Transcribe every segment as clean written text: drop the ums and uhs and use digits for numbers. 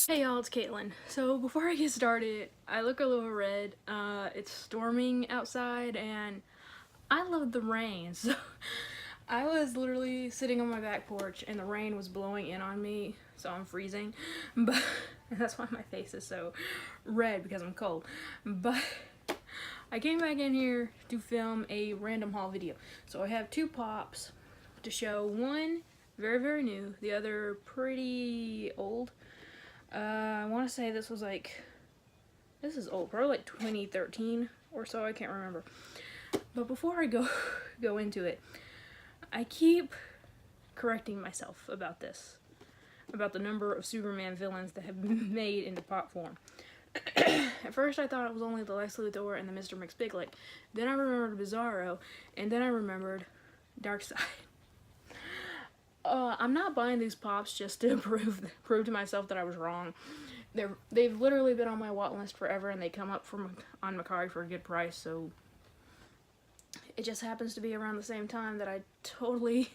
Hey y'all, it's Caitlin. So before I get started, I look a little red. It's storming outside and I love the rain. So I was literally sitting on my back porch and the rain was blowing in on me, so I'm freezing. But and that's why my face is so red, because I'm cold. But I came back in here to film a random haul video. So I have two pops to show. One very, very new, the other pretty old. I want to say this is old, probably like 2013 or so, I can't remember. But before I go into it, I keep correcting myself about this, about the number of Superman villains that have been made into pop form. At first I thought it was only the Lex Luthor and the Mr. McSpiggly. Then I remembered Bizarro, and then I remembered Darkseid. I'm not buying these pops just to prove to myself that I was wrong. They've literally been on my want list forever, and they come up on Mercari for a good price. So it just happens to be around the same time that I totally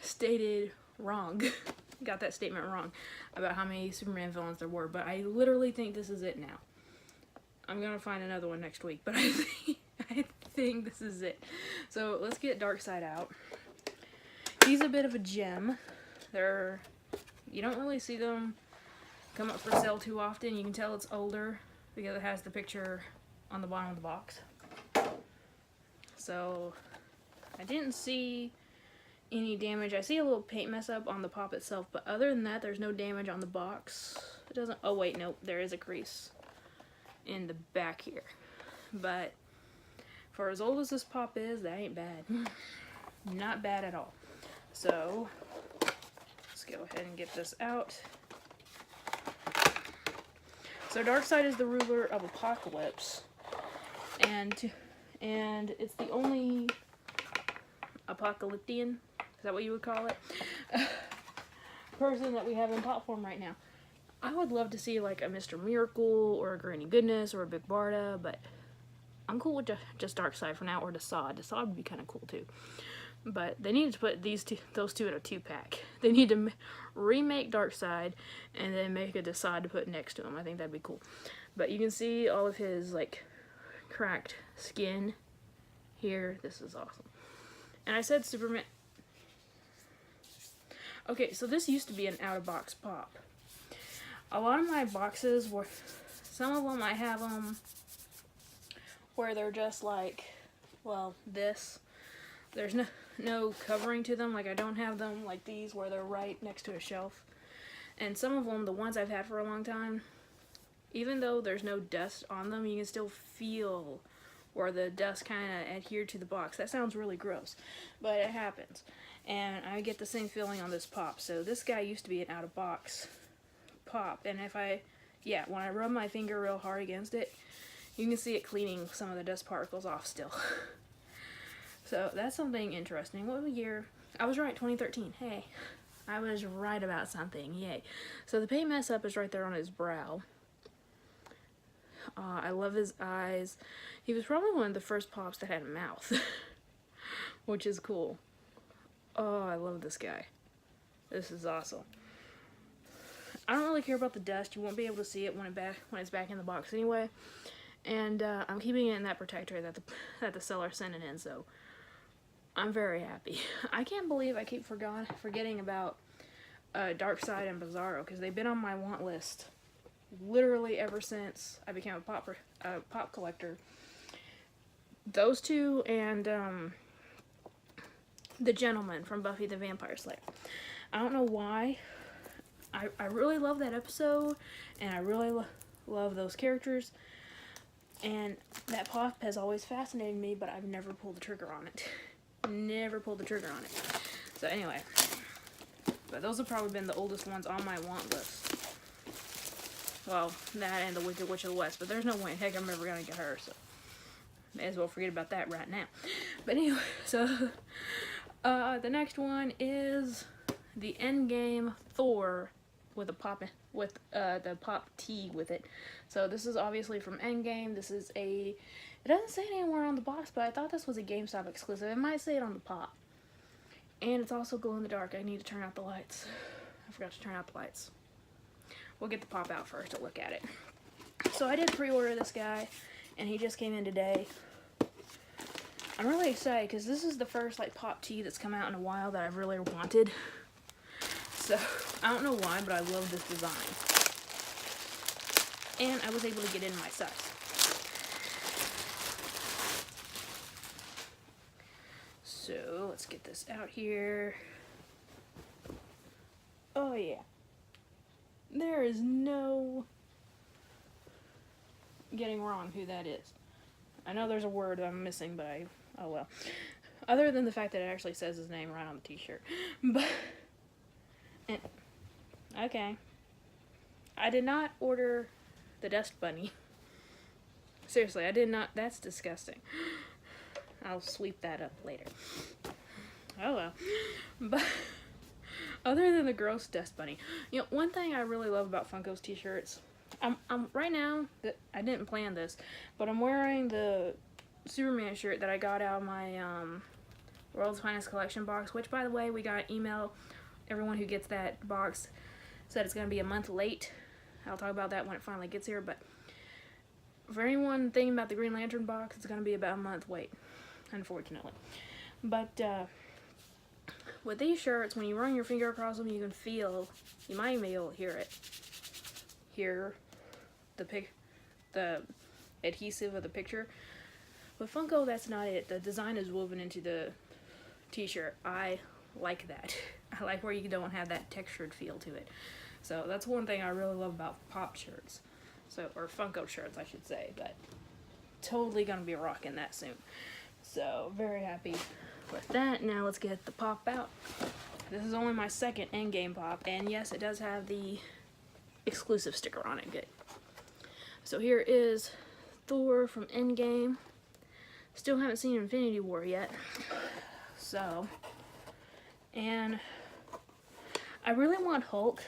stated wrong. Got that statement wrong about how many Superman villains there were. But I literally think this is it now. I'm gonna find another one next week, but I think this is it. So let's get Darkseid out. He's a bit of a gem. You don't really see them come up for sale too often. You can tell it's older because it has the picture on the bottom of the box. So I didn't see any damage. I see a little paint mess up on the pop itself, but other than that, there's no damage on the box. It doesn't, oh wait, nope, there is a crease in the back here. But for as old as this pop is, that ain't bad. Not bad at all. So let's go ahead and get this out. So Darkseid is the ruler of Apocalypse, and it's the only apocalyptian, is that what you would call it, person that we have in pop form right now. I would love to see like a Mr. Miracle or a Granny Goodness or a Big Barda, but I'm cool with just Darkseid for now, or Desaad. Desaad would be kind of cool too. But they need to put those two in a 2-pack. They need to remake Darkseid and then make a Desaad to put next to him. I think that'd be cool. But you can see all of his like cracked skin here. This is awesome. And I said Superman. Okay, so this used to be an out-of-box pop. A lot of my boxes were, some of them I have them where they're just like, well, this. There's no covering to them. Like, I don't have them like these where they're right next to a shelf. And some of them, the ones I've had for a long time, even though there's no dust on them, you can still feel where the dust kind of adhered to the box. That sounds really gross, but it happens. And I get the same feeling on this pop. So this guy used to be an out-of-box pop. And when I rub my finger real hard against it, you can see it cleaning some of the dust particles off still. So that's something interesting. What year? I was right, 2013. Hey, I was right about something. Yay. So the paint mess up is right there on his brow. I love his eyes. He was probably one of the first pops that had a mouth, which is cool. Oh, I love this guy. This is awesome. I don't really care about the dust. You won't be able to see it when it's back in the box anyway. And I'm keeping it in that protector that the seller sent it in, so I'm very happy. I can't believe I keep forgetting about Darkseid and Bizarro, because they've been on my want list literally ever since I became a pop collector. Those two and the Gentleman from Buffy the Vampire Slayer. I don't know why. I really love that episode, and I really love those characters. And that pop has always fascinated me, but I've never pulled the trigger on it. Never pulled the trigger on it. So anyway, but those have probably been the oldest ones on my want list. Well, that and the Wicked Witch of the West, but there's no way in heck I'm ever gonna get her, so may as well forget about that right now. But anyway, so the next one is the Endgame Thor with a pop the pop T with it. So this is obviously from Endgame. This is it doesn't say it anywhere on the box, but I thought this was a GameStop exclusive. It might say it on the pop. And it's also glow in the dark. I need to turn out the lights. I forgot to turn out the lights. we'll get the pop out first to look at it. So I did pre-order this guy, and he just came in today. I'm really excited because this is the first like pop tee that's come out in a while that I've really wanted. So I don't know why, but I love this design. And I was able to get in my size. So let's get this out here. Oh yeah. There is no getting wrong who that is. I know there's a word I'm missing, but oh well. Other than the fact that it actually says his name right on the t-shirt. But, okay. I did not order the dust bunny. Seriously, I did not. That's disgusting. I'll sweep that up later. Oh well. But other than the gross dust bunny, you know, one thing I really love about Funko's t-shirts, I'm right now, I didn't plan this, but I'm wearing the Superman shirt that I got out of my World's Finest Collection box, which by the way, we got an email. Everyone who gets that box said it's going to be a month late. I'll talk about that when it finally gets here, but for anyone thinking about the Green Lantern box, it's going to be about a month wait, unfortunately. But with these shirts, when you run your finger across them, you can feel, you might even be able to hear it. Hear the adhesive of the picture. With Funko, that's not it. The design is woven into the t-shirt. I like that. I like where you don't have that textured feel to it. So that's one thing I really love about pop shirts. So, or Funko shirts, I should say. But totally gonna be rocking that soon. So, very happy with that. Now let's get the pop out. This is only my second Endgame pop. And yes, it does have the exclusive sticker on it. Good. So here is Thor from Endgame. Still haven't seen Infinity War yet. So, and I really want Hulk.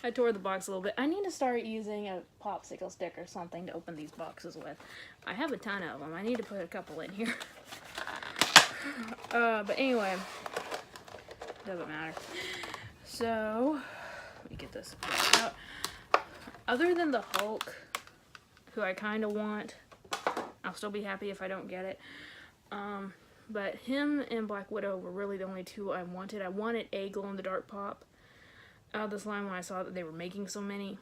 I tore the box a little bit. I need to start using a popsicle stick or something to open these boxes with. I have a ton of them. I need to put a couple in here. But anyway, doesn't matter. So, let me get this out. Other than the Hulk, who I kind of want, I'll still be happy if I don't get it. But him and Black Widow were really the only two I wanted. I wanted a glow-in-the-dark pop out of this line when I saw that they were making so many.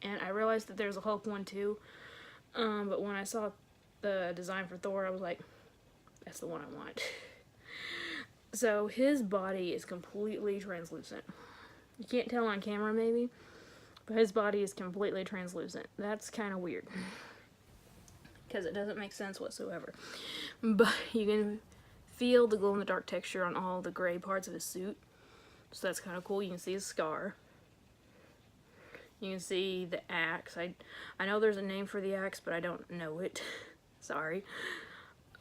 And I realized that there's a Hulk one too. But when I saw the design for Thor, I was like, that's the one I want. So his body is completely translucent. You can't tell on camera maybe, but his body is completely translucent. That's kind of weird. Because it doesn't make sense whatsoever. But you can feel the glow-in-the-dark texture on all the gray parts of his suit. So that's kind of cool. You can see his scar. You can see the axe. I know there's a name for the axe, but I don't know it. Sorry.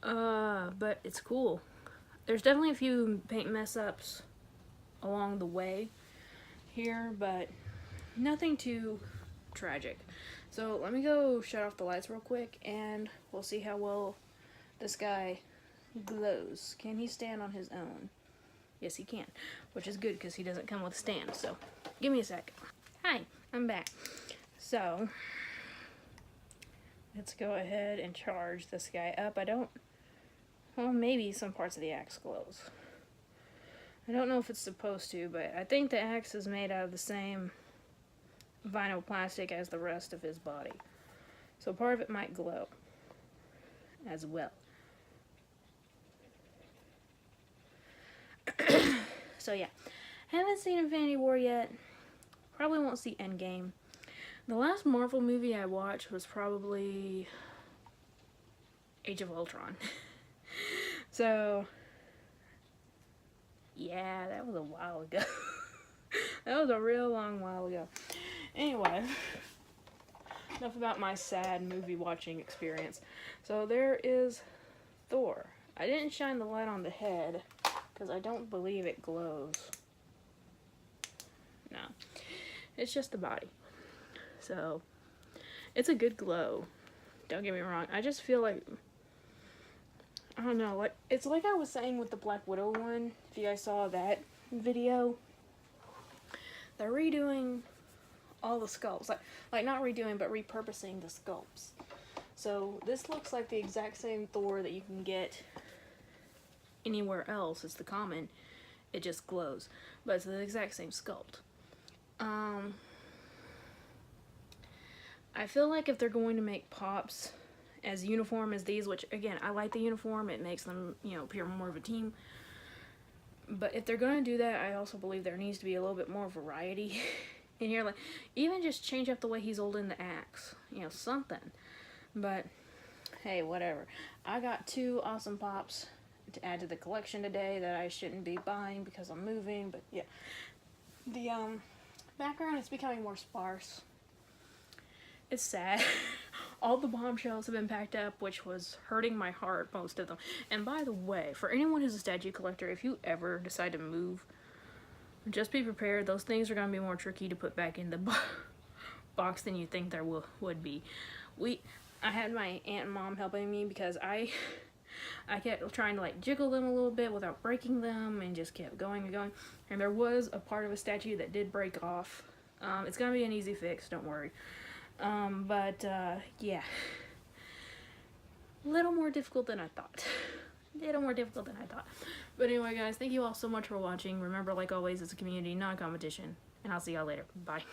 But it's cool. There's definitely a few paint mess-ups along the way here, but nothing too tragic. So let me go shut off the lights real quick, and we'll see how well this guy glows. Can he stand on his own? Yes, he can, which is good because he doesn't come with a stand. So give me a sec. Hi, I'm back. So let's go ahead and charge this guy up. Well, maybe some parts of the axe glows. I don't know if it's supposed to, but I think the axe is made out of the same vinyl plastic as the rest of his body. So part of it might glow as well. So yeah, haven't seen Infinity War yet. Probably won't see Endgame. The last Marvel movie I watched was probably Age of Ultron. So yeah, that was a while ago. That was a real long while ago. Anyway, enough about my sad movie watching experience. So there is Thor. I didn't shine the light on the head because I don't believe it glows. No, it's just the body. So it's a good glow. Don't get me wrong. I just feel like I don't know, like, it's like I was saying with the Black Widow one, if you guys saw that video, they're redoing all the sculpts, like not redoing, but repurposing the sculpts. So this looks like the exact same Thor that you can get anywhere else. It's the common, it just glows, but it's the exact same sculpt. I feel like if they're going to make Pops as uniform as these, which again, I like the uniform, it makes them, you know, appear more of a team. But if they're going to do that, I also believe there needs to be a little bit more variety in here. Like, even just change up the way he's holding the axe, you know, something. But hey, whatever. I got 2 awesome Pops to add to the collection today that I shouldn't be buying because I'm moving. But yeah, the background is becoming more sparse. It's sad. All the bombshells have been packed up, which was hurting my heart, most of them. And by the way, for anyone who's a statue collector, if you ever decide to move, just be prepared. Those things are going to be more tricky to put back in the box than you think there would be. I had my aunt and mom helping me because I kept trying to like jiggle them a little bit without breaking them, and just kept going and going. And there was a part of a statue that did break off. It's going to be an easy fix, don't worry. Yeah, little more difficult than I thought. But anyway, guys, thank you all so much for watching. Remember, like always, it's a community, not a competition, and I'll see y'all later. Bye.